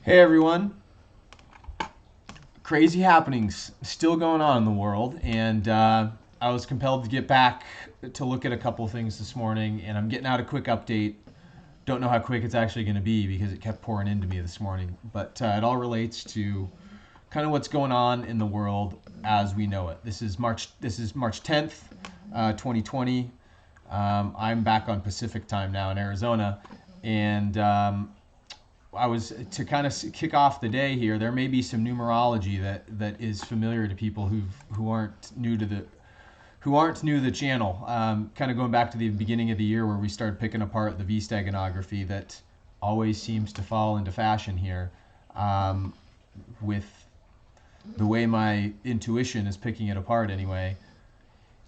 Hey everyone, crazy happenings still going on in the world, and I was compelled to get back to look at a couple of things this morning, and I'm getting out a quick update. Don't know how quick it's actually going to be because it kept pouring into me this morning, but it all relates to kind of what's going on in the world as we know it. This is March 10th, 2020. I'm back on Pacific time now in Arizona, and I was to kind of kick off the day here. There may be some numerology that is familiar to people who aren't new to the channel. Kind of going back to the beginning of the year where we started picking apart the Steganography that always seems to fall into fashion here, with the way my intuition is picking it apart anyway,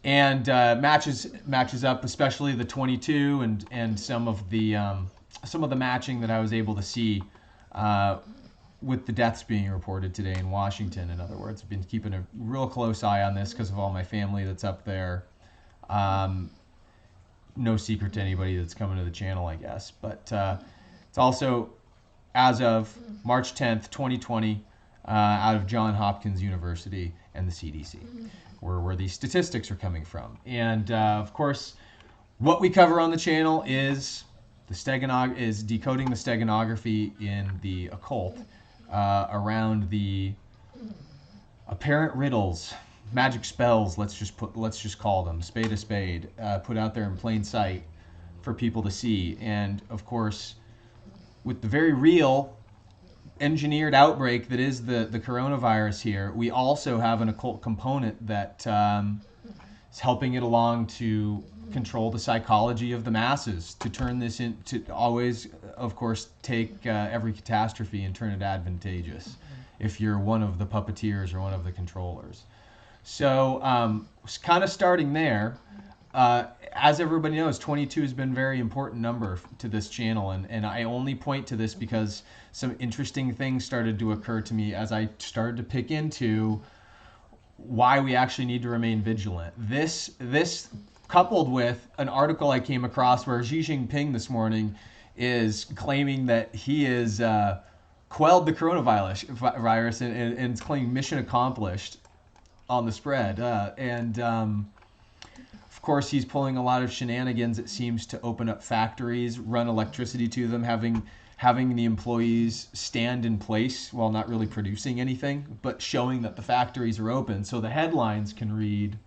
and matches up, especially the 22 and some of the matching that I was able to see with the deaths being reported today in Washington. In other words, I've been keeping a real close eye on this because of all my family that's up there. No secret to anybody that's coming to the channel, I guess. But it's also, as of March 10th, 2020, out of Johns Hopkins University and the CDC, where these statistics are coming from. And of course, what we cover on the channel is decoding the steganography in the occult, around the apparent riddles, magic spells. Let's just call them spade a spade, put out there in plain sight for people to see. And of course, with the very real engineered outbreak that is the coronavirus here, we also have an occult component that is helping it along to control the psychology of the masses, to turn this into always, of course, take every catastrophe and turn it advantageous if you're one of the puppeteers or one of the controllers. So kind of starting there, as everybody knows, 22 has been a very important number to this channel, and I only point to this because some interesting things started to occur to me as I started to pick into why we actually need to remain vigilant. This coupled with an article I came across where Xi Jinping this morning is claiming that he is quelled the coronavirus and claiming mission accomplished on the spread. Of course, he's pulling a lot of shenanigans. It seems to open up factories, run electricity to them, having the employees stand in place while not really producing anything, but showing that the factories are open. So the headlines can read,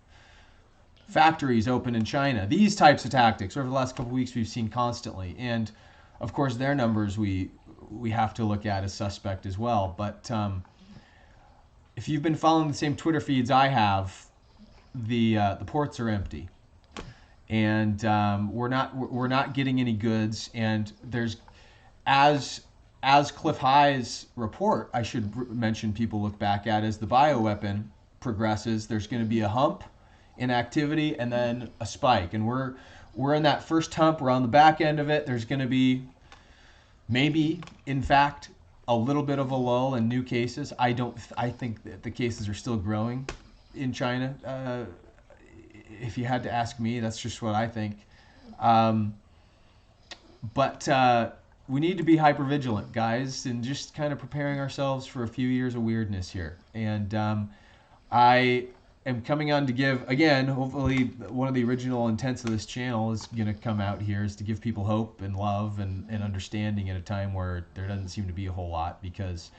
"Factories open in China." These types of tactics over the last couple of weeks we've seen constantly. And of course, their numbers we have to look at as suspect as well. But if you've been following the same Twitter feeds I have, the ports are empty. And we're not getting any goods. And there's, as Cliff High's report, I should mention, people look back at, as the bioweapon progresses, there's going to be a hump in activity and then a spike. And we're in that first hump. We're on the back end of it. There's going to be maybe, in fact, a little bit of a lull in new cases. I think that the cases are still growing in China. If you had to ask me, that's just what I think. But we need to be hyper vigilant, guys, and just kind of preparing ourselves for a few years of weirdness here. And I am coming on to give, again, hopefully one of the original intents of this channel is going to come out here, is to give people hope and love and understanding at a time where there doesn't seem to be a whole lot. Because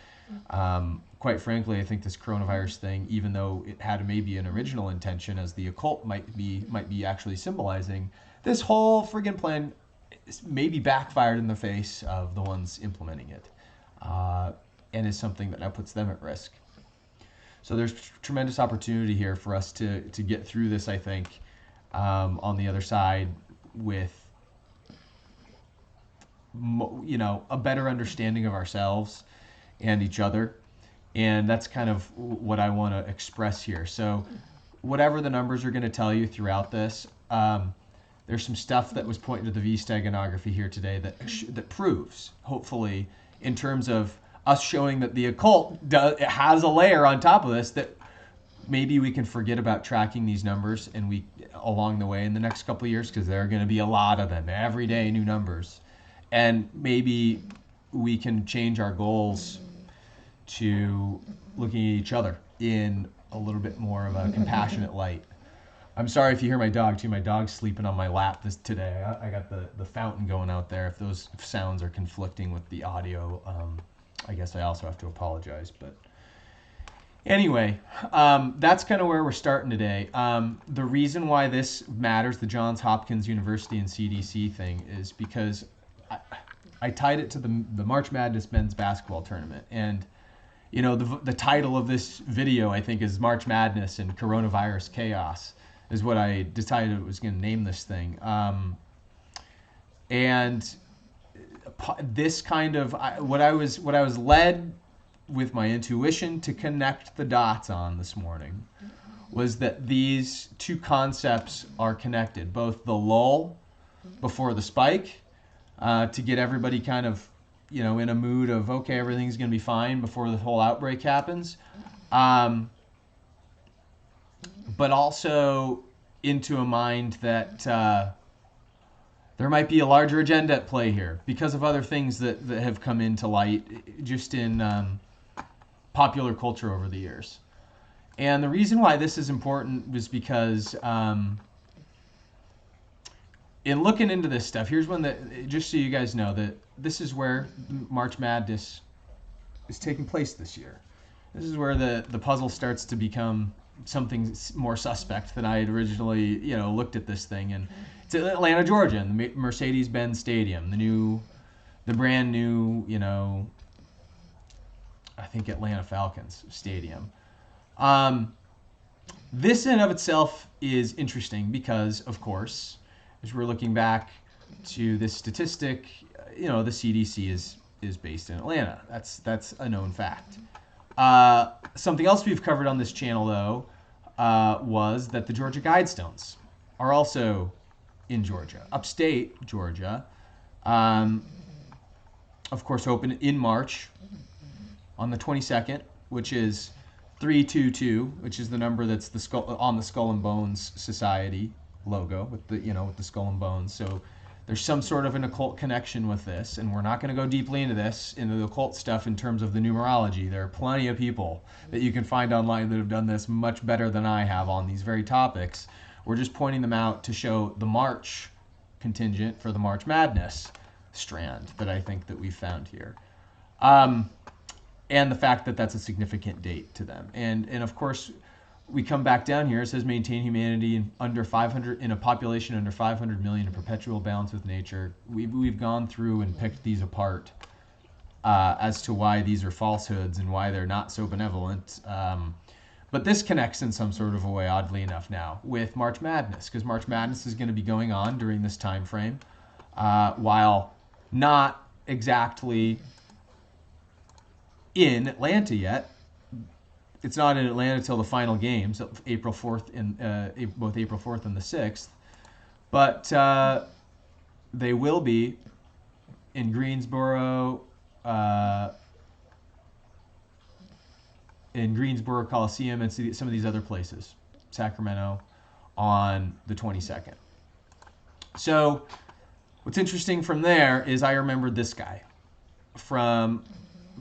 quite frankly, I think this coronavirus thing, even though it had maybe an original intention as the occult might be actually symbolizing, this whole friggin' plan maybe backfired in the face of the ones implementing it, and is something that now puts them at risk. So there's tremendous opportunity here for us to get through this, I think, on the other side with a better understanding of ourselves and each other. And that's kind of what I want to express here. So whatever the numbers are going to tell you throughout this, there's some stuff that was pointing to the Steganography here today that proves, hopefully, in terms of us showing that the occult has a layer on top of this, that maybe we can forget about tracking these numbers and we along the way in the next couple of years, because there are going to be a lot of them every day, new numbers. And maybe we can change our goals to looking at each other in a little bit more of a compassionate light. I'm sorry if you hear my dog too. My dog's sleeping on my lap today. I got the fountain going out there. If those sounds are conflicting with the audio, I guess I also have to apologize. But anyway, that's kind of where we're starting today. The reason why this matters, the Johns Hopkins University and CDC thing, is because I tied it to the March Madness men's basketball tournament. And, you know, the title of this video, I think, is March Madness and Coronavirus Chaos, is what I decided I was going to name this thing. And this kind of, what I was led with my intuition to connect the dots on this morning was that these two concepts are connected, both the lull before the spike, to get everybody kind of, you know, in a mood of, okay, everything's going to be fine before the whole outbreak happens. But also into a mind that there might be a larger agenda at play here because of other things that have come into light just in popular culture over the years. And the reason why this is important was because in looking into this stuff, here's one that, just so you guys know, that this is where March Madness is taking place this year. This is where the puzzle starts to become something more suspect than I had originally, you know, looked at this thing. And it's Atlanta, Georgia, in the Mercedes-Benz Stadium, the brand new, you know, I think Atlanta Falcons Stadium. This in and of itself is interesting because, of course, as we're looking back to this statistic, you know, the CDC is based in Atlanta. That's a known fact. Something else we've covered on this channel, though, was that the Georgia Guidestones are also in Georgia, upstate Georgia. Of course, open in March on the 22nd, which is 322, which is the number that's on the Skull and Bones Society logo with the Skull and Bones. So there's some sort of an occult connection with this, and we're not going to go deeply into the occult stuff in terms of the numerology. There are plenty of people that you can find online that have done this much better than I have on these very topics. We're just pointing them out to show the March contingent for the March Madness strand that I think that we found here. And the fact that that's a significant date to them. And of course, we come back down here. It says maintain humanity in a population under 500 million in perpetual balance with nature. We've gone through and picked these apart as to why these are falsehoods and why they're not so benevolent. But this connects in some sort of a way, oddly enough, now with March Madness, because March Madness is going to be going on during this time frame, while not exactly in Atlanta yet. It's not in Atlanta until the final games, April 4th and both April 4th and the 6th. But they will be in Greensboro Coliseum and some of these other places, Sacramento, on the 22nd. So what's interesting from there is I remembered this guy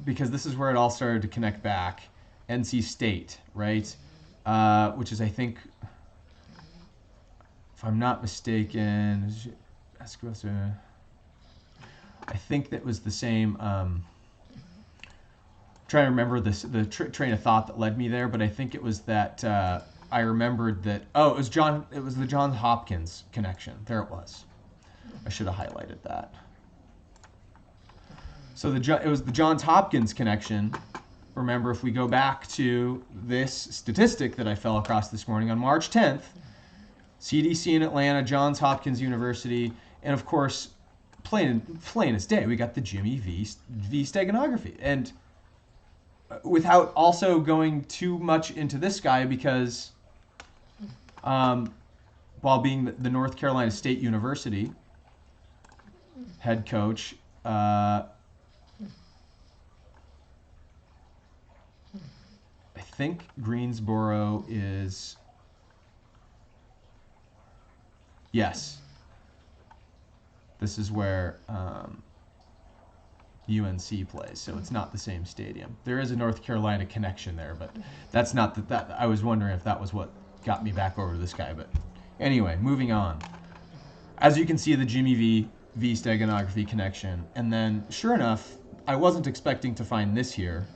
because this is where it all started to connect back. NC State, right? Which is, I think, if I'm not mistaken, I think that was the same. I'm trying to remember the train of thought that led me there, but I think it was that I remembered that. Oh, it was the Johns Hopkins connection. There it was. I should have highlighted that. So it was the Johns Hopkins connection. Remember, if we go back to this statistic that I fell across this morning on March 10th, CDC in Atlanta, Johns Hopkins University, and of course, plain as day, we got the Jimmy V Steganography. And without also going too much into this guy, because while being the North Carolina State University head coach, I think Greensboro is, yes, this is where, UNC plays, so it's not the same stadium. There is a North Carolina connection there, but that's not that. I was wondering if that was what got me back over to this guy. But anyway, moving on. As you can see, the Jimmy V Steganography connection, and then sure enough, I wasn't expecting to find this here,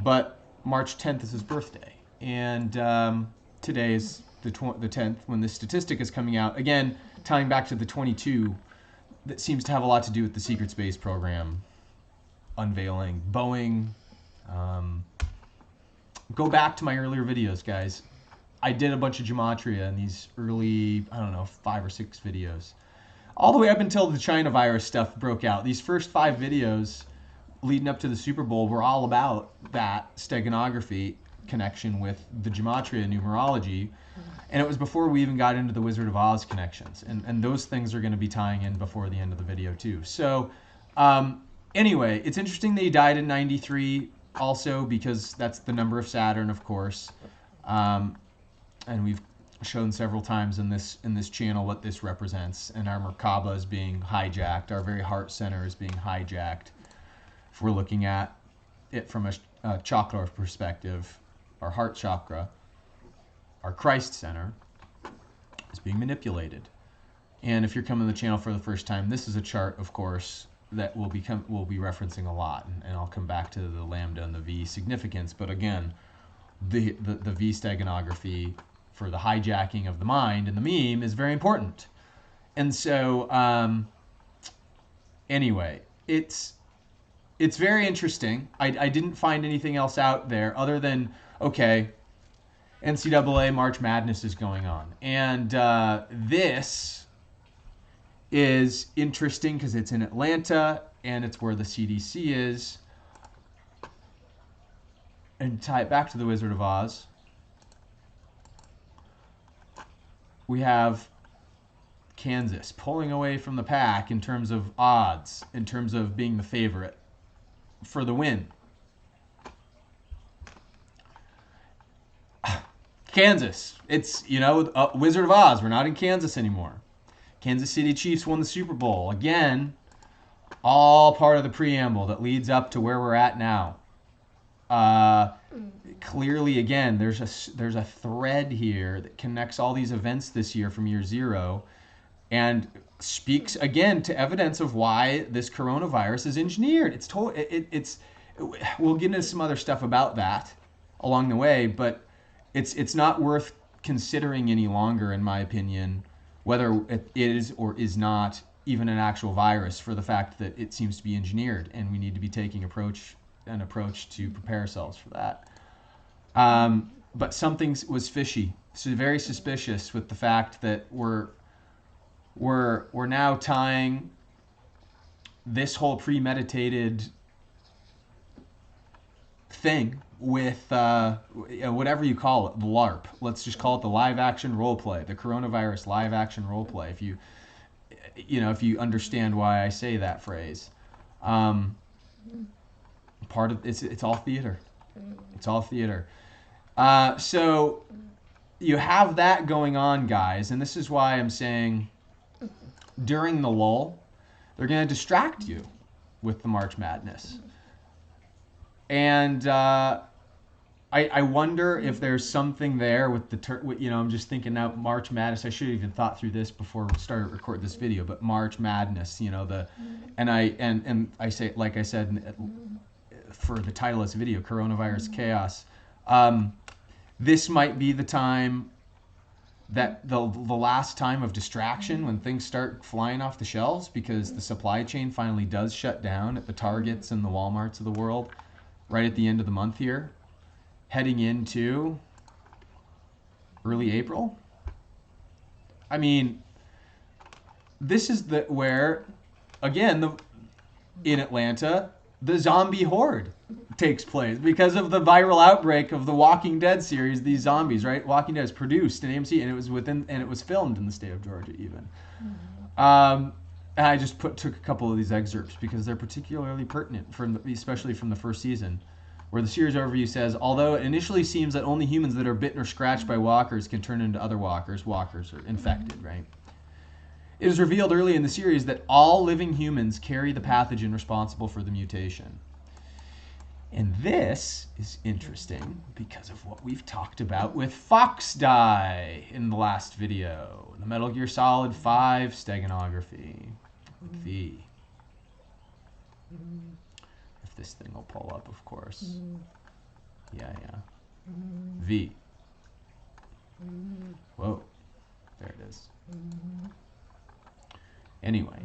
but March 10th is his birthday, and today is the 10th when this statistic is coming out. Again, tying back to the 22, that seems to have a lot to do with the secret space program unveiling. Boeing. Go back to my earlier videos, guys. I did a bunch of gematria in these early, I don't know, 5 or 6 videos. All the way up until the China virus stuff broke out. These first 5 videos leading up to the Super Bowl were all about that steganography connection with the gematria numerology. And it was before we even got into the Wizard of Oz connections. And those things are going to be tying in before the end of the video too. So anyway, it's interesting that he died in 93 also, because that's the number of Saturn, of course. And we've shown several times in this channel what this represents. And our Merkaba is being hijacked. Our very heart center is being hijacked. If we're looking at it from a chakra perspective, our heart chakra, our Christ center, is being manipulated. And if you're coming to the channel for the first time, this is a chart, of course, that we'll be referencing a lot. And I'll come back to the lambda and the V significance. But again, the V steganography for the hijacking of the mind and the meme is very important. And so anyway, it's very interesting. I didn't find anything else out there other than, okay, NCAA March Madness is going on. And this is interesting because it's in Atlanta and it's where the CDC is. And tie it back to the Wizard of Oz. We have Kansas pulling away from the pack in terms of odds, in terms of being the favorite for the win. Kansas, it's, Wizard of Oz. We're not in Kansas anymore. Kansas City Chiefs won the Super Bowl. Again, all part of the preamble that leads up to where we're at now. Clearly, again, there's a thread here that connects all these events this year from year 0 and speaks again to evidence of why this coronavirus is engineered. We'll get into some other stuff about that along the way, but it's not worth considering any longer, in my opinion, whether it is or is not even an actual virus, for the fact that it seems to be engineered, and we need to be taking an approach to prepare ourselves for that. But something was fishy, so very suspicious with the fact that we're now tying this whole premeditated thing with whatever you call it, the LARP. Let's just call it the live action role play, the coronavirus live action role play. If you understand why I say that phrase, part of it's all theater. It's all theater. So you have that going on, guys, and this is why I'm saying during the lull, they're going to distract you with the March Madness. And I wonder if there's something there with I'm just thinking now, March Madness. I should have even thought through this before we started recording this video, but March Madness, and I say, like I said, for the title of this video, Coronavirus Chaos. This might be the time that the last time of distraction when things start flying off the shelves, because the supply chain finally does shut down at the Targets and the Walmarts of the world right at the end of the month here, heading into early April. I mean, this is where, again, in Atlanta, the zombie horde takes place because of the viral outbreak of the Walking Dead series. These zombies, right? Walking Dead is produced in AMC, and it was filmed in the state of Georgia even. And I just took a couple of these excerpts because they're particularly pertinent, especially from the first season, where the series overview says, although it initially seems that only humans that are bitten or scratched by walkers can turn into other walkers are infected, right? It is revealed early in the series that all living humans carry the pathogen responsible for the mutation. And this is interesting because of what we've talked about with Fox dye in the last video. The Metal Gear Solid 5 steganography. V. If this thing will pull up, of course. Yeah. V. Whoa. There it is. Anyway.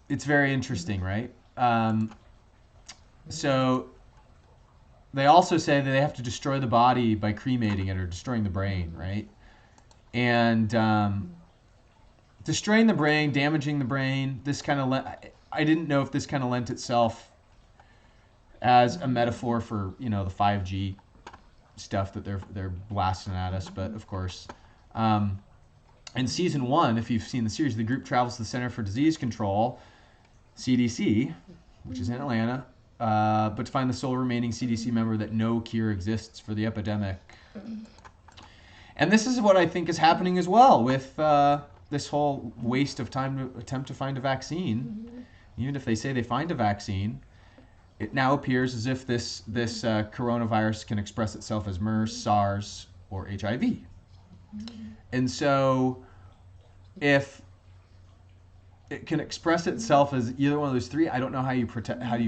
It's very interesting, right? So they also say that they have to destroy the body by cremating it or destroying the brain, right? And destroying the brain, damaging the brain, this kind of I didn't know if this kind of lent itself as a metaphor for, the 5G stuff that they're blasting at us, but of course. In season 1, if you've seen the series, the group travels to the Center for Disease Control, CDC, which is in Atlanta, but to find the sole remaining CDC member that no cure exists for the epidemic. And this is what I think is happening as well with this whole waste of time to attempt to find a vaccine. Even if they say they find a vaccine, it now appears as if this coronavirus can express itself as MERS, SARS, or HIV. And so if it can express itself as either one of those three, I don't know how you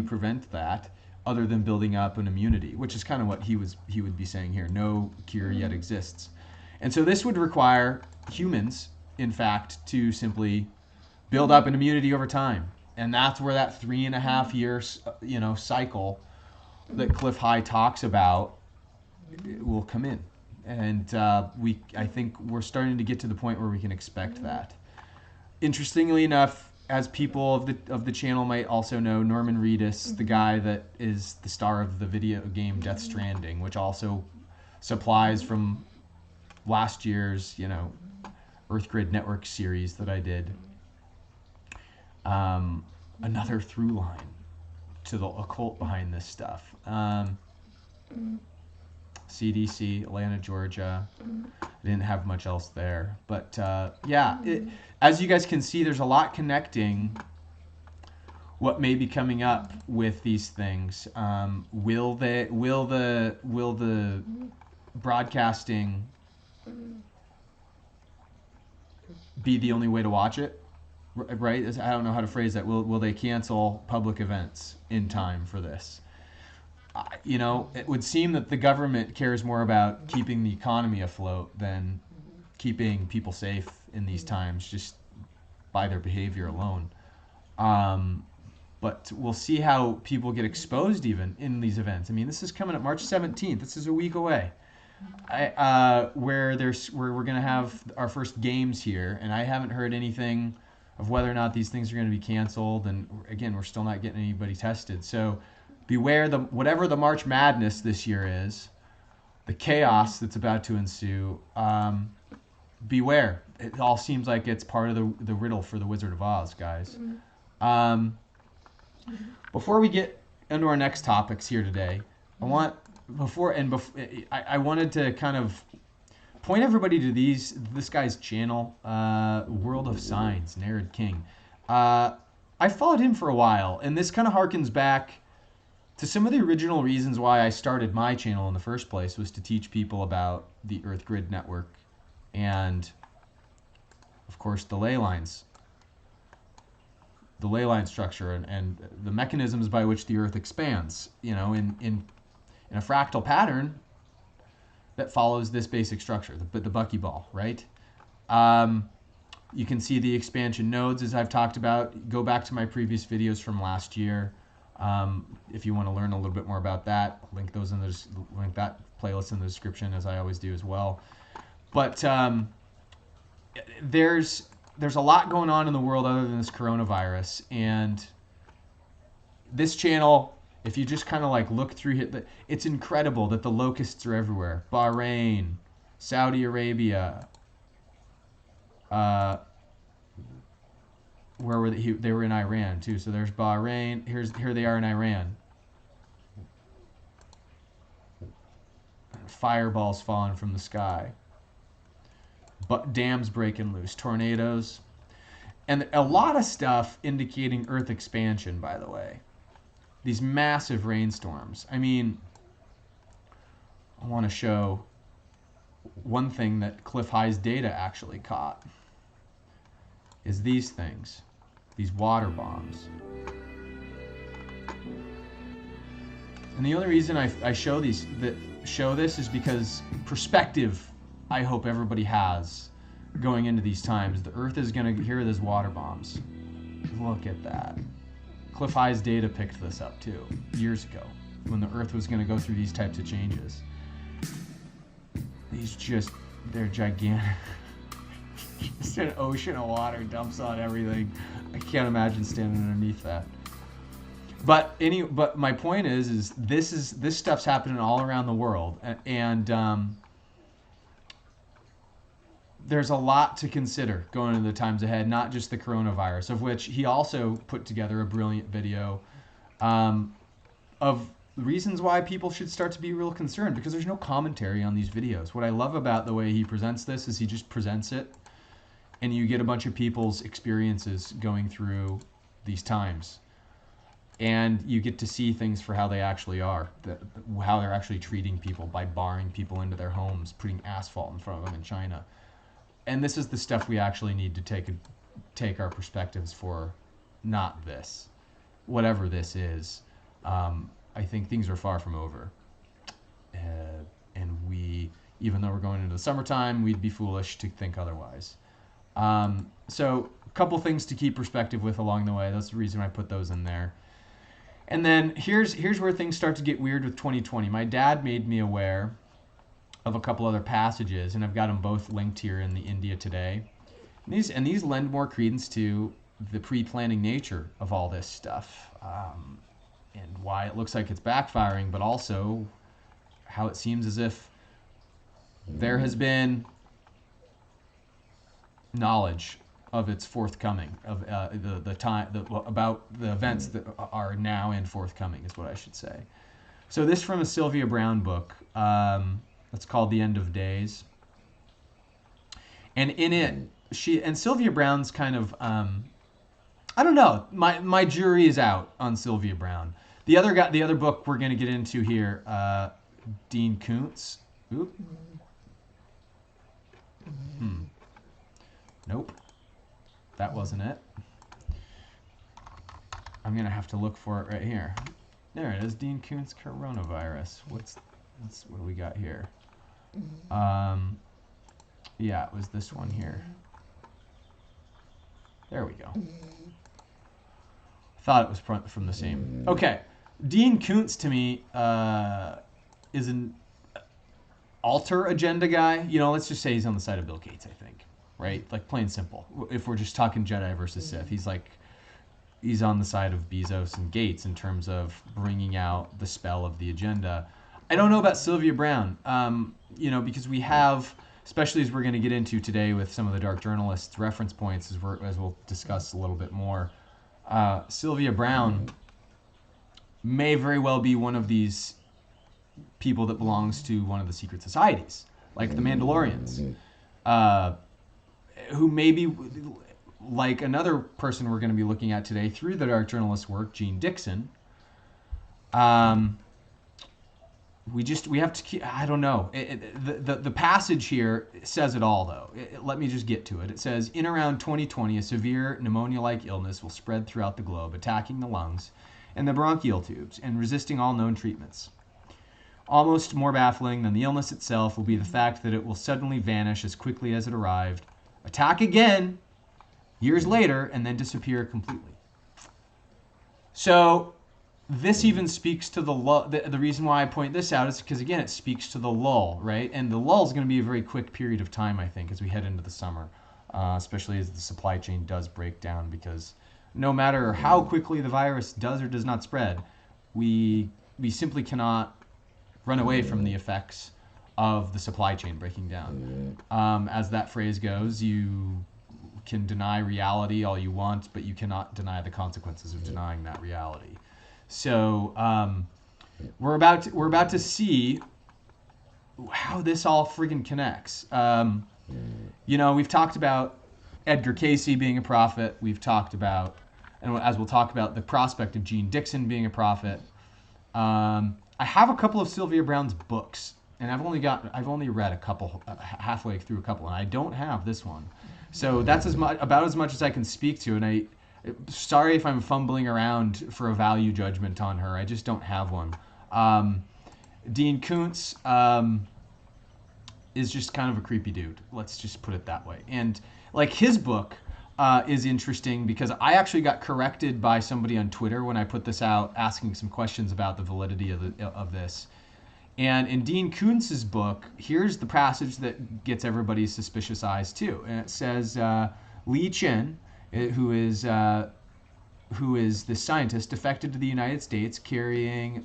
prevent that other than building up an immunity, which is kind of what he would be saying here. No cure yet exists. And so this would require humans, in fact, to simply build up an immunity over time. And that's where that 3.5 years, cycle that Cliff High talks about will come in. And I think we're starting to get to the point where we can expect that. Interestingly enough, as people of the channel might also know, Norman Reedus, the guy that is the star of the video game Death Stranding, which also supplies from last year's, Earth Grid Network series that I did. Another through line to the occult behind this stuff. CDC, Atlanta, Georgia. I didn't have much else there. But as you guys can see, there's a lot connecting what may be coming up with these things. Will the broadcasting be the only way to watch it? Right? I don't know how to phrase that. Will they cancel public events in time for this? It would seem that the government cares more about keeping the economy afloat than keeping people safe in these times, just by their behavior alone. But we'll see how people get exposed even in these events. I mean, this is coming up March 17th. This is a week away. Where we're going to have our first games here, and I haven't heard anything of whether or not these things are going to be canceled. And again, we're still not getting anybody tested. So beware whatever the March Madness this year is, the chaos that's about to ensue. Beware. It all seems like it's part of the riddle for the Wizard of Oz, guys. Before we get into our next topics here today, I wanted to kind of point everybody to this guy's channel, World of Signs, Nared King. I followed him for a while, and this kind of harkens back to some of the original reasons why I started my channel in the first place, was to teach people about the Earth Grid Network and, of course, the ley lines. The ley line structure and the mechanisms by which the Earth expands, in a fractal pattern that follows this basic structure, the buckyball, right? You can see the expansion nodes, as I've talked about. Go back to my previous videos from last year. If you want to learn a little bit more about that, link that playlist in the description, as I always do as well. But there's a lot going on in the world other than this coronavirus, and this channel, if you just kind of like look through it, it's incredible that the locusts are everywhere. Bahrain, Saudi Arabia, where were they? They were in Iran too. So there's Bahrain. Here they are in Iran. Fireballs falling from the sky. but dams breaking loose, tornadoes, and a lot of stuff indicating Earth expansion, by the way. These massive rainstorms. I mean, I want to show one thing that Cliff High's data actually caught is these things, these water bombs. And the only reason I show this is because perspective I hope everybody has going into these times. The Earth is going to hear these water bombs. Look at that. Cliff High's data picked this up too, years ago, when the Earth was going to go through these types of changes. They're gigantic. Just an ocean of water dumps on everything. I can't imagine standing underneath that. But my point is this stuff's happening all around the world, and there's a lot to consider going into the times ahead, not just the coronavirus, of which he also put together a brilliant video of reasons why people should start to be real concerned, because there's no commentary on these videos. What I love about the way he presents this is he just presents it, and you get a bunch of people's experiences going through these times. And you get to see things for how they actually are, how they're actually treating people by barring people into their homes, putting asphalt in front of them in China. And this is the stuff we actually need to take our perspectives for, not this. Whatever this is, I think things are far from over. And we, even though we're going into the summertime, we'd be foolish to think otherwise. So a couple things to keep perspective with along the way. That's the reason I put those in there. And then here's where things start to get weird with 2020. My dad made me aware of a couple other passages, and I've got them both linked here in the India Today. And these lend more credence to the pre-planning nature of all this stuff, and why it looks like it's backfiring, but also how it seems as if there has been knowledge of its forthcoming, of the time, about the events that are now and forthcoming is what I should say. So this from a Sylvia Browne book. It's called The End of Days. And in it, Sylvia Browne's kind of, I don't know, my jury is out on Sylvia Browne. The other book we're going to get into here, Dean Koontz. Oop. Nope. That wasn't it. I'm going to have to look for it right here. There it is, Dean Koontz coronavirus. What do we got here? Yeah, it was this one here. There we go. Thought it was from the same. Okay, Dean Koontz to me is an alter agenda guy. You know, let's just say he's on the side of Bill Gates, I think. Right? Like, plain simple. If we're just talking Jedi versus Sith, he's on the side of Bezos and Gates in terms of bringing out the spell of the agenda. I don't know about Sylvia Browne, because we have, especially as we're going to get into today with some of the dark journalists' reference points, as we'll discuss a little bit more. Sylvia Browne may very well be one of these people that belongs to one of the secret societies, like the Mandalorians. Who may be like another person we're going to be looking at today through the dark journalist work, Gene Dixon. We have to keep, I don't know. The passage here says it all, though. Let me just get to it. It says, in around 2020, a severe pneumonia-like illness will spread throughout the globe, attacking the lungs and the bronchial tubes and resisting all known treatments. Almost more baffling than the illness itself will be the fact that it will suddenly vanish as quickly as it arrived, attack again years later, and then disappear completely. So this even speaks to the reason why I point this out is because, again, it speaks to the lull, right? And the lull is going to be a very quick period of time, I think, as we head into the summer, especially as the supply chain does break down, because no matter how quickly the virus does or does not spread, we simply cannot run away from the effects of the supply chain breaking down. As that phrase goes, you can deny reality all you want, but you cannot deny the consequences of denying that reality. So we're about to see how this all friggin' connects. we've talked about Edgar Cayce being a prophet. We've talked about, and as we'll talk about, the prospect of Gene Dixon being a prophet. I have a couple of Sylvia Browne's books, and I've only read a couple, halfway through a couple, and I don't have this one. So that's about as much as I can speak to, and sorry if I'm fumbling around for a value judgment on her. I just don't have one. Dean Koontz is just kind of a creepy dude. Let's just put it that way. And like his book is interesting because I actually got corrected by somebody on Twitter when I put this out, asking some questions about the validity of this. And in Dean Koontz's book, here's the passage that gets everybody's suspicious eyes too. And it says, Li Chen, who is the scientist, defected to the United States carrying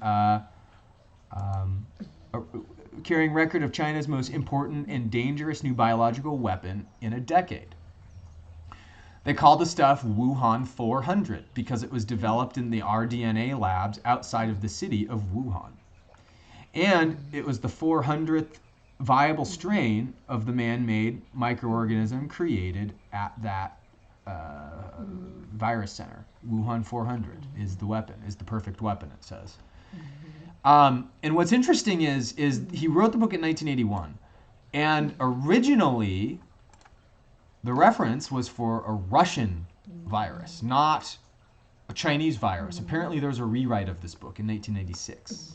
record of China's most important and dangerous new biological weapon in a decade. They called the stuff Wuhan 400 because it was developed in the rDNA labs outside of the city of Wuhan. And it was the 400th viable strain of the man-made microorganism created at that virus center. Wuhan 400 is the weapon, is the perfect weapon, it says. And what's interesting is he wrote the book in 1981, and originally the reference was for a Russian virus, not a Chinese virus. Apparently there was a rewrite of this book in 1996.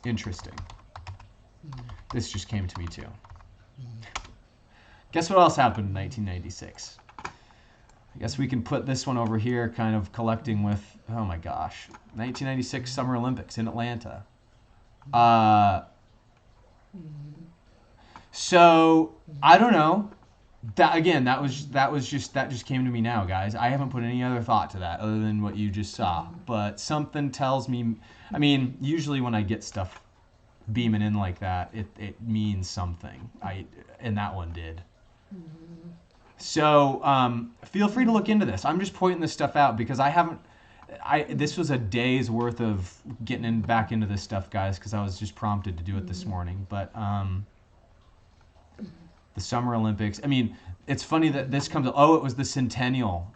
Interesting. This just came to me too. Guess what else happened in 1996? I guess we can put this one over here, kind of collecting with, oh my gosh, 1996 Summer Olympics in Atlanta. So I don't know. That just came to me now, guys. I haven't put any other thought to that other than what you just saw. But something tells me, I mean, usually when I get stuff beaming in like that, it means something. And that one did. So feel free to look into this. I'm just pointing this stuff out because this was a day's worth of getting back into this stuff, guys, because I was just prompted to do it this morning. But the Summer Olympics, I mean, it's funny that this comes, it was the centennial.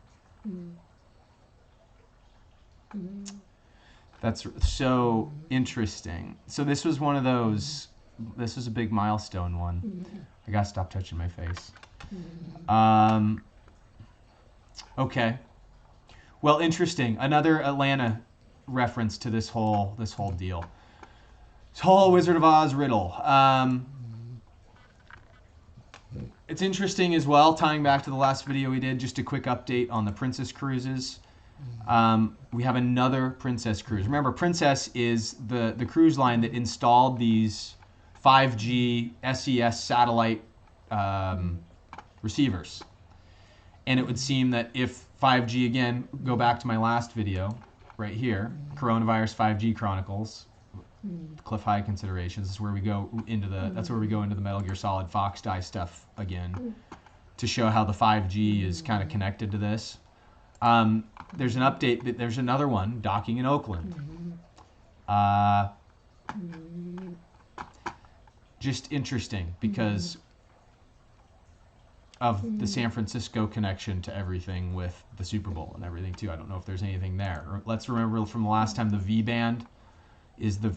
That's so interesting. So this was one of those, this was a big milestone one. I gotta stop touching my face. Okay. Well, interesting. Another Atlanta reference to this whole deal. This whole Wizard of Oz riddle. It's interesting as well, tying back to the last video we did, just a quick update on the Princess cruises. We have another Princess cruise. Remember, Princess is the cruise line that installed these 5G SES satellite receivers. And it would seem that if 5G, again, go back to my last video right here, Coronavirus 5G Chronicles, Cliff High considerations, this is where we go into that's where we go into the Metal Gear Solid Fox Die stuff again, to show how the 5G is kind of connected to this. There's an update, there's another one docking in Oakland. Just interesting because of the San Francisco connection to everything with the Super Bowl and everything too. I don't know if there's anything there. Let's remember from the last time, the V band is the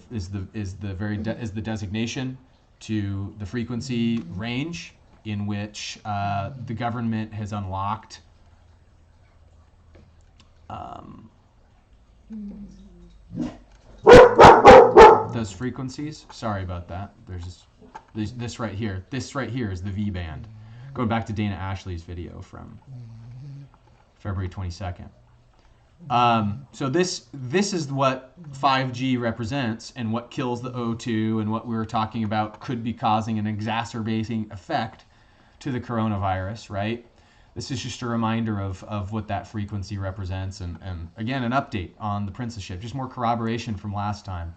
designation to the frequency range in which the government has unlocked those frequencies. Sorry about that. There's this right here. This right here is the V band. Going back to Dana Ashley's video from February 22nd. So this is what 5G represents and what kills the O2 and what we were talking about could be causing an exacerbating effect to the coronavirus, right? This is just a reminder of what that frequency represents and again, an update on the Princess ship, just more corroboration from last time.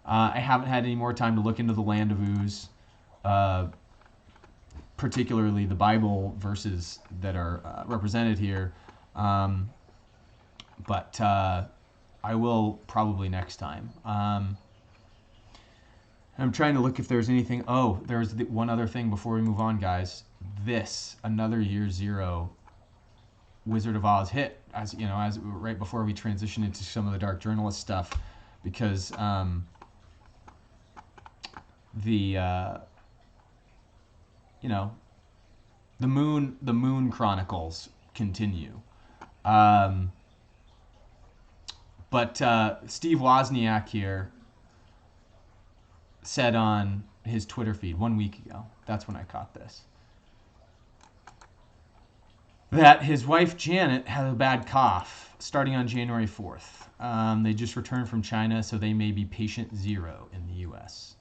I haven't had any more time to look into the Land of Ooze, particularly the Bible verses that are represented here. But I will probably next time. I'm trying to look if there's anything. Oh, there's one other thing before we move on, guys. Another year zero Wizard of Oz hit, as you know, as right before we transition into some of the dark journalist stuff, because the Moon Chronicles continue. But Steve Wozniak here said on his Twitter feed 1 week ago, that's when I caught this, that his wife Janet had a bad cough starting on January 4th. They just returned from China, so they may be patient zero in the U.S.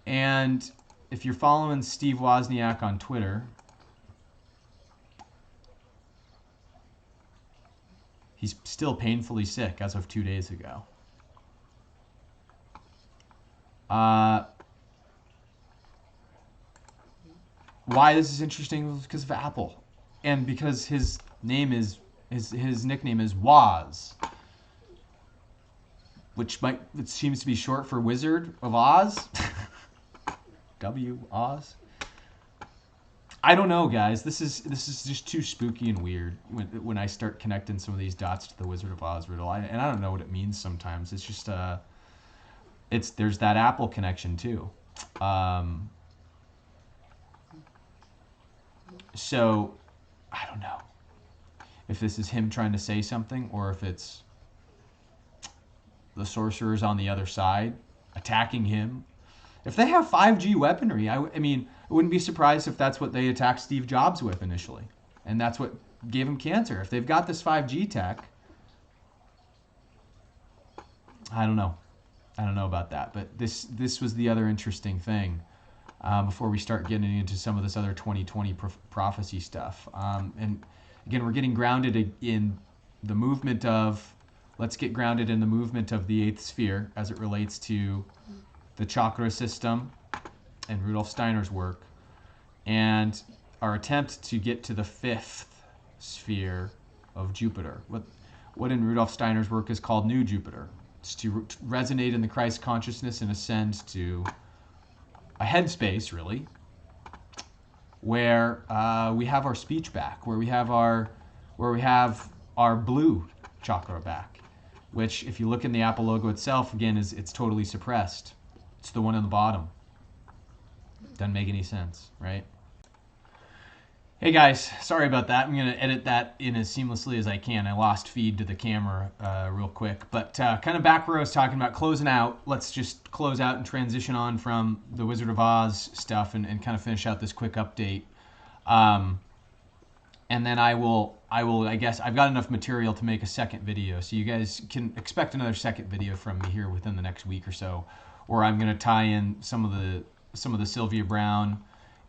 And if you're following Steve Wozniak on Twitter, he's still painfully sick as of 2 days ago. Why this is interesting is because of Apple, and because his name is his nickname is Woz, which it seems to be short for Wizard of Oz. W Oz. I don't know, guys. This is just too spooky and weird when I start connecting some of these dots to the Wizard of Oz riddle. And I don't know what it means sometimes. It's just there's that Apple connection too. So I don't know if this is him trying to say something, or if it's the sorcerers on the other side attacking him. If they have 5G weaponry, I mean, I wouldn't be surprised if that's what they attacked Steve Jobs with initially, and that's what gave him cancer. If they've got this 5G tech, I don't know about that. But this was the other interesting thing before we start getting into some of this other 2020 prophecy stuff. And again, we're getting grounded in the movement of, let's get grounded in the movement of the eighth sphere as it relates to the chakra system and Rudolf Steiner's work, and our attempt to get to the fifth sphere of Jupiter. What in Rudolf Steiner's work is called New Jupiter. It's to resonate in the Christ consciousness and ascend to a headspace, really, where we have our speech back, where we have our blue chakra back, which, if you look in the Apple logo itself, again, it's totally suppressed. It's the one on the bottom. Doesn't make any sense, right? Hey guys, sorry about that. I'm going to edit that in as seamlessly as I can. I lost feed to the camera real quick. But kind of back where I was talking about closing out, let's just close out and transition on from the Wizard of Oz stuff and kind of finish out this quick update. And then I guess I've got enough material to make a second video. So you guys can expect another second video from me here within the next week or so, where I'm going to tie in some of the Sylvia Brown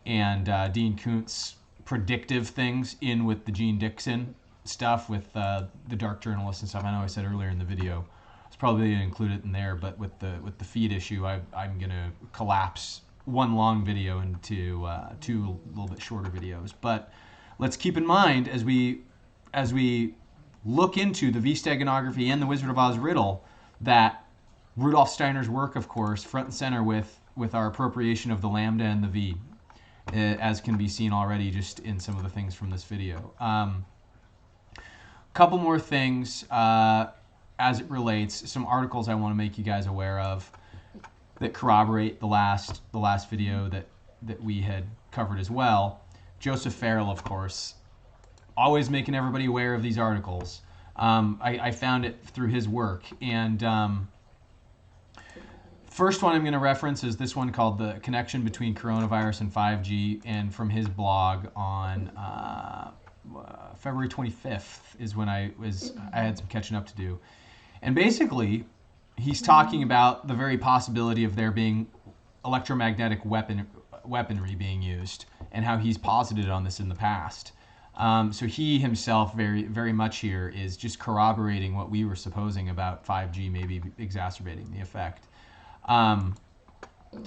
and Dean Koontz predictive things in with the Gene Dixon stuff with the dark journalists and stuff. I know I said earlier in the video I was probably going to include it in there, but with the feed issue, I'm going to collapse one long video into two a little bit shorter videos. But let's keep in mind as we look into the Steganography and the Wizard of Oz riddle that Rudolf Steiner's work, of course, front and center with our appropriation of the lambda and the V, as can be seen already just in some of the things from this video. Couple more things as it relates, some articles I want to make you guys aware of that corroborate the last video that we had covered as well. Joseph Farrell, of course, always making everybody aware of these articles. I found it through his work, and first one I'm going to reference is this one called The Connection Between Coronavirus and 5G, and from his blog on February 25th is when I had some catching up to do. And basically, he's talking about the very possibility of there being electromagnetic weaponry being used, and how he's posited on this in the past. So he himself very, very much here is just corroborating what we were supposing about 5G maybe exacerbating the effect.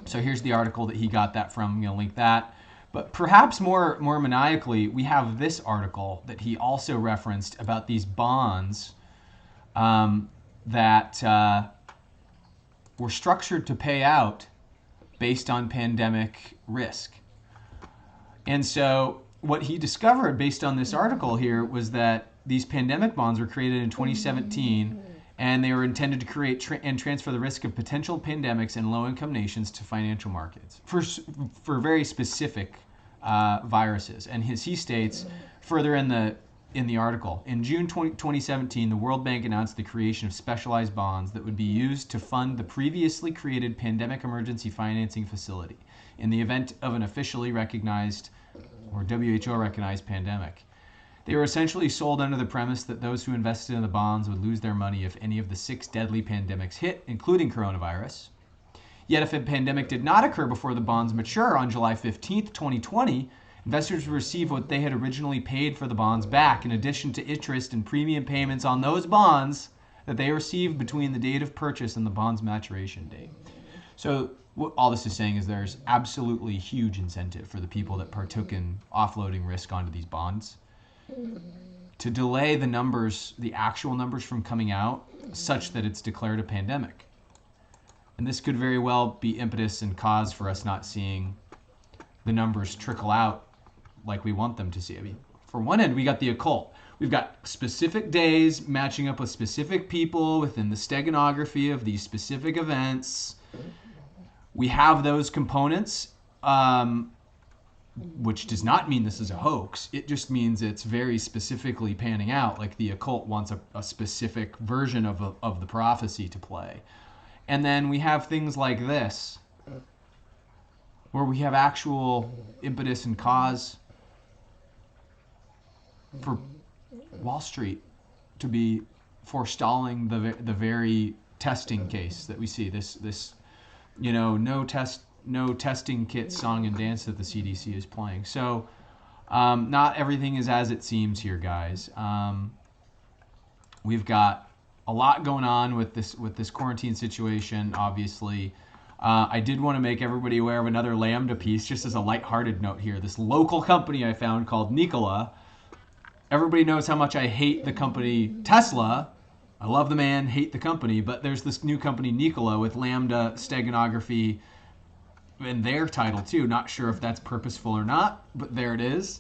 So here's the article that he got that from. I'm going to link that. But perhaps more maniacally, we have this article that he also referenced about these bonds that were structured to pay out based on pandemic risk. And so what he discovered based on this article here was that these pandemic bonds were created in 2017, and they were intended to create and transfer the risk of potential pandemics in low-income nations to financial markets for very specific viruses. And he states further in the article, in June 2017, the World Bank announced the creation of specialized bonds that would be used to fund the previously created pandemic emergency financing facility in the event of an officially recognized or WHO recognized pandemic. They were essentially sold under the premise that those who invested in the bonds would lose their money if any of the 6 deadly pandemics hit, including coronavirus. Yet if a pandemic did not occur before the bonds mature on July 15th, 2020, investors would receive what they had originally paid for the bonds back, in addition to interest and premium payments on those bonds that they received between the date of purchase and the bond's maturation date. So what all this is saying is there's absolutely huge incentive for the people that partook in offloading risk onto these bonds to delay the numbers, the actual numbers from coming out such that it's declared a pandemic. And this could very well be impetus and cause for us not seeing the numbers trickle out like we want them to see. I mean, for one end, we got the occult. We've got specific days matching up with specific people within the steganography of these specific events. We have those components, which does not mean this is a hoax. It just means it's very specifically panning out, like the occult wants a specific version of the prophecy to play. And then we have things like this, where we have actual impetus and cause for Wall Street to be forestalling the very testing case that we see. This no testing kit song and dance that the CDC is playing. So not everything is as it seems here, guys. We've got a lot going on with this quarantine situation, obviously. I did want to make everybody aware of another Lambda piece, just as a lighthearted note here. This local company I found called Nikola. Everybody knows how much I hate the company Tesla. I love the man, hate the company, but there's this new company Nikola with Lambda Steganography in their title too. Not sure if that's purposeful or not, but there it is.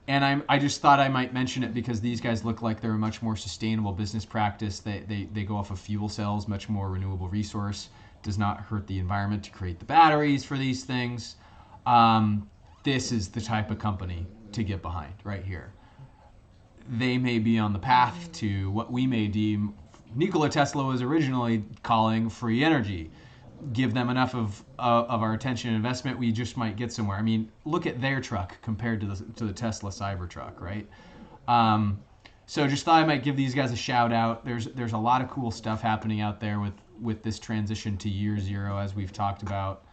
And I just thought I might mention it because these guys look like they're a much more sustainable business practice. They go off of fuel cells, much more renewable resource. Does not hurt the environment to create the batteries for these things. This is the type of company to get behind right here. They may be on the path to what we may deem Nikola Tesla was originally calling free energy. Give them enough of our attention and investment, we just might get somewhere. I mean, look at their truck compared to the Tesla Cybertruck, right? So just thought I might give these guys a shout out. There's a lot of cool stuff happening out there with this transition to year 0, as we've talked about.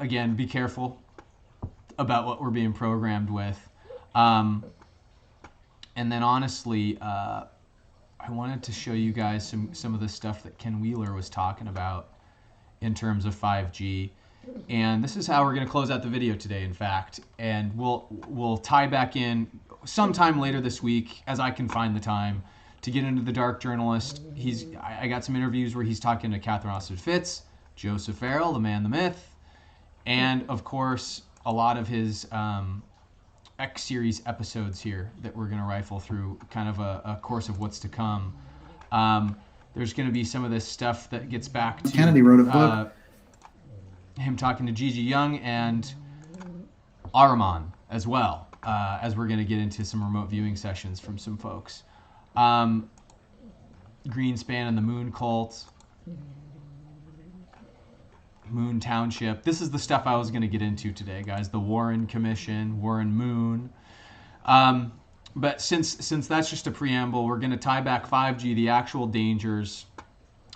Again, be careful about what we're being programmed with. And then honestly, I wanted to show you guys some of the stuff that Ken Wheeler was talking about in terms of 5G. And this is how we're going to close out the video today, in fact. And we'll tie back in sometime later this week, as I can find the time, to get into the Dark Journalist. I got some interviews where he's talking to Catherine Austin Fitz, Joseph Farrell, the man, the myth, and of course a lot of his X-series episodes here that we're going to rifle through, kind of a course of what's to come. There's going to be some of this stuff that gets back to Kennedy wrote a book. Him talking to Gigi Young and Ahriman as well, as we're going to get into some remote viewing sessions from some folks. Greenspan and the Moon Cult, Moon Township. This is the stuff I was going to get into today, guys. The Warren Commission, Warren Moon. But since that's just a preamble, we're going to tie back 5G, the actual dangers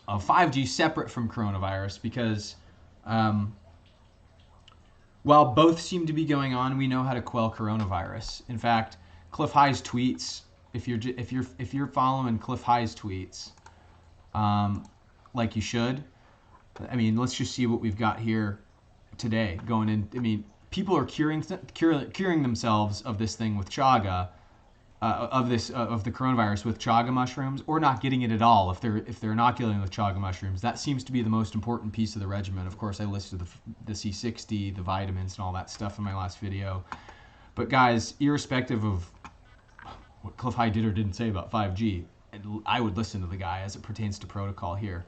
of 5G separate from coronavirus, because while both seem to be going on, we know how to quell coronavirus. In fact, Cliff High's tweets, if you're following Cliff High's tweets, like you should, I mean, let's just see what we've got here today going in. I mean, people are curing themselves of this thing with chaga, of the coronavirus with chaga mushrooms, or not getting it at all if they're inoculating with chaga mushrooms. That seems to be the most important piece of the regimen. Of course, I listed the C60, the vitamins, and all that stuff in my last video. But guys, irrespective of what Cliff High did or didn't say about 5G, I would listen to the guy as it pertains to protocol here.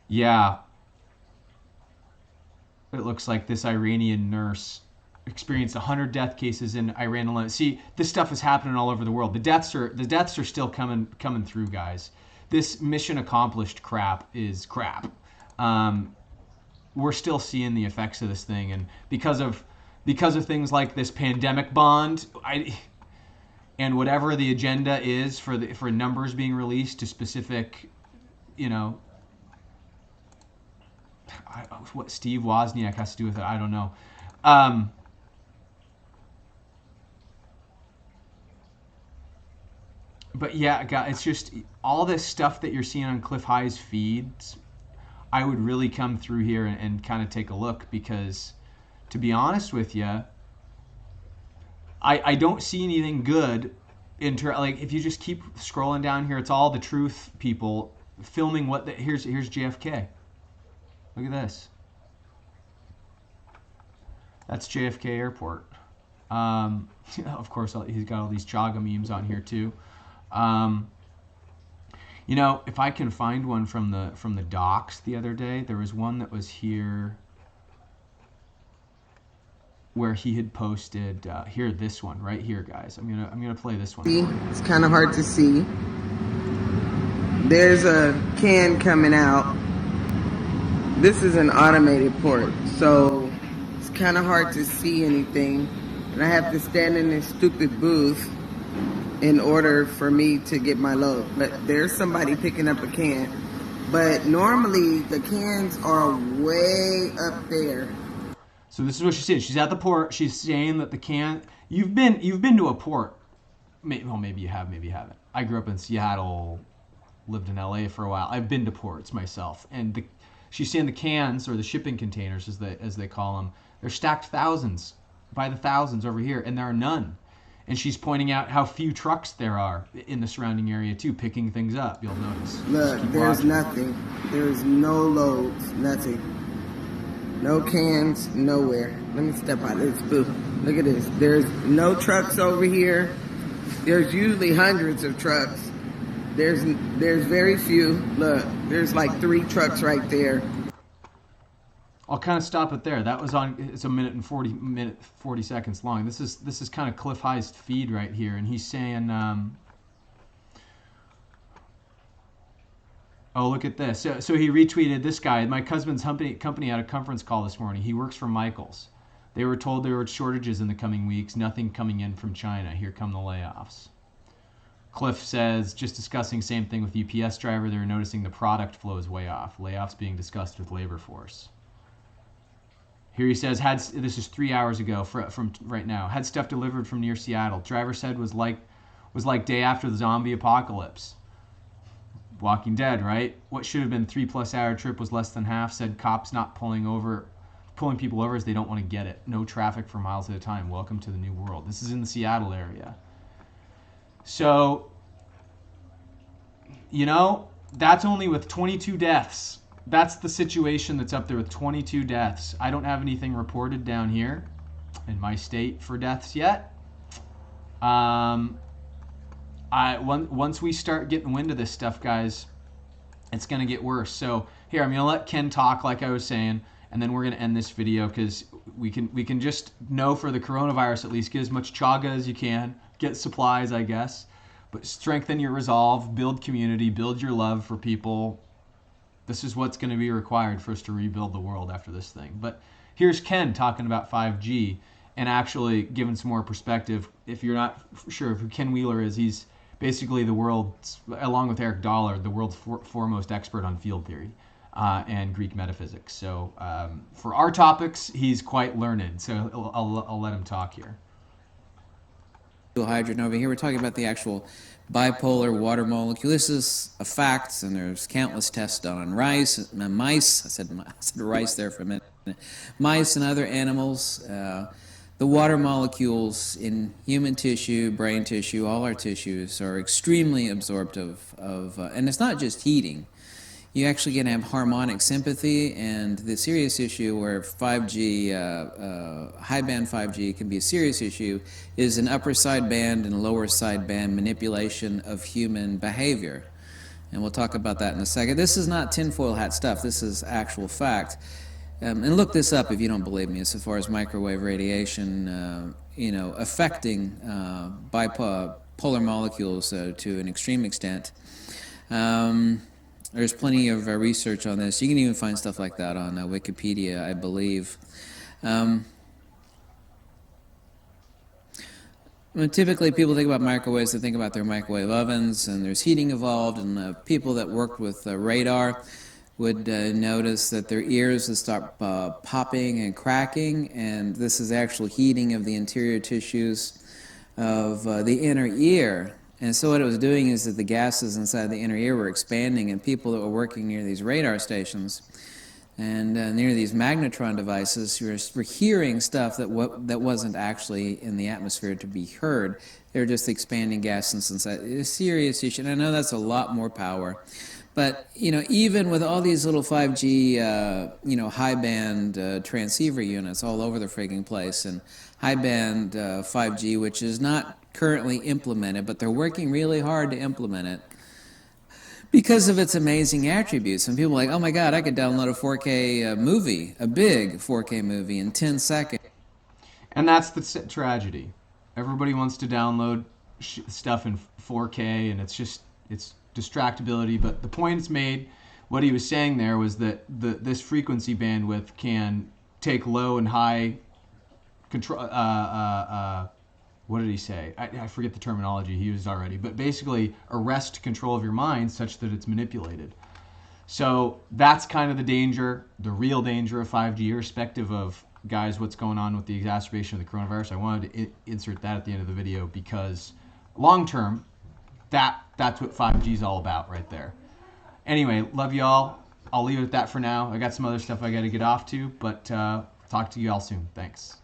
Yeah, it looks like this Iranian nurse experienced 100 death cases in Iran alone. See, this stuff is happening all over the world. The deaths are still coming through, guys. This mission accomplished crap is crap. We're still seeing the effects of this thing, and because of things like this pandemic bond, and whatever the agenda is for numbers being released to specific, what Steve Wozniak has to do with it, I don't know. But yeah, guys, it's just all this stuff that you're seeing on Cliff High's feeds. I would really come through here and kind of take a look, because, to be honest with you, I don't see anything good like if you just keep scrolling down here. It's all the truth people filming here's JFK. Look at this. That's JFK Airport. Of course, he's got all these chaga memes on here too. If I can find one from the docks the other day, there was one that was here where he had posted this one right here, guys. I'm gonna play this one. It's kind of hard to see. There's a can coming out. This is an automated port, so it's kind of hard to see anything, and I have to stand in this stupid booth in order for me to get my load. But there's somebody picking up a can. But normally the cans are way up there. So this is what she's saying. She's at the port. She's saying that the can. You've been to a port. Well, maybe you have, maybe you haven't. I grew up in Seattle, lived in LA for a while. I've been to ports myself, and she's saying the cans, or the shipping containers as they call them, they're stacked by the thousands over here, and there are none. And she's pointing out how few trucks there are in the surrounding area too, picking things up. You'll notice. Look, there's nothing. There's no loads, nothing. No cans, nowhere. Let me step out of this booth. Look at this. There's no trucks over here. There's usually hundreds of trucks. There's very few. Look, there's like 3 trucks right there. I'll kind of stop it there. That was on. It's a minute 40 seconds long. This is kind of Cliff High's feed right here, and he's saying, "Oh, look at this." So he retweeted this guy. My husband's company had a conference call this morning. He works for Michaels. They were told there were shortages in the coming weeks. Nothing coming in from China. Here come the layoffs. Cliff says, just discussing same thing with UPS driver. They were noticing the product flow is way off. Layoffs being discussed with labor force. Here he says, this is 3 hours ago from right now. Had stuff delivered from near Seattle. Driver said was like day after the zombie apocalypse. Walking Dead, right? What should have been 3+ hour trip was less than half. Said cops not pulling people over as they don't want to get it. No traffic for miles at a time. Welcome to the new world. This is in the Seattle area. So, that's only with 22 deaths. That's the situation that's up there with 22 deaths. I don't have anything reported down here in my state for deaths yet. Once we start getting wind of this stuff, guys, it's going to get worse. So here, I'm going to let Ken talk, like I was saying, and then we're going to end this video, because we can just know for the coronavirus at least, get as much chaga as you can, get supplies, I guess, but strengthen your resolve, build community, build your love for people. This is what's going to be required for us to rebuild the world after this thing. But here's Ken talking about 5G and actually giving some more perspective. If you're not sure who Ken Wheeler is, he's basically the world's, along with Eric Dollard, the world's foremost expert on field theory and Greek metaphysics. So for our topics, he's quite learned. So I'll let him talk here. Hydrogen over here. We're talking about the actual bipolar water molecule. This is a fact, and there's countless tests done on mice. I said rice there for a minute. Mice and other animals, the water molecules in human tissue, brain tissue, all our tissues are extremely absorptive of, and it's not just heating. You actually can have harmonic sympathy, and the serious issue where 5G, high band 5G can be a serious issue is an upper sideband and lower sideband manipulation of human behavior. And we'll talk about that in a second. This is not tinfoil hat stuff. This is actual fact. And look this up if you don't believe me, as far as microwave radiation, affecting bipolar molecules to an extreme extent. There's plenty of research on this. You can even find stuff like that on Wikipedia, I believe. Typically, people think about microwaves, they think about their microwave ovens, and there's heating involved, and people that worked with radar would notice that their ears would start popping and cracking, and this is actual heating of the interior tissues of the inner ear. And so what it was doing is that the gases inside the inner ear were expanding, and people that were working near these radar stations and near these magnetron devices were hearing stuff that wasn't actually in the atmosphere to be heard. They were just expanding gases inside. It's a serious issue, and I know that's a lot more power. But, even with all these little 5G, high-band transceiver units all over the frigging place, and high-band 5G, which is not currently implemented, but they're working really hard to implement it because of its amazing attributes. And people are like, oh my God, I could download a 4K movie, a big 4K movie in 10 seconds. And that's the tragedy. Everybody wants to download stuff in 4K, and it's distractibility. But the point is made. What he was saying there was that this frequency bandwidth can take low and high control. What did he say? I forget the terminology he used already, but basically arrest control of your mind such that it's manipulated. So that's kind of the danger, the real danger of 5G, irrespective of, guys, what's going on with the exacerbation of the coronavirus. I wanted to insert that at the end of the video because long term, that's what 5G is all about right there. Anyway, love y'all. I'll leave it at that for now. I got some other stuff I got to get off to, but talk to you all soon. Thanks.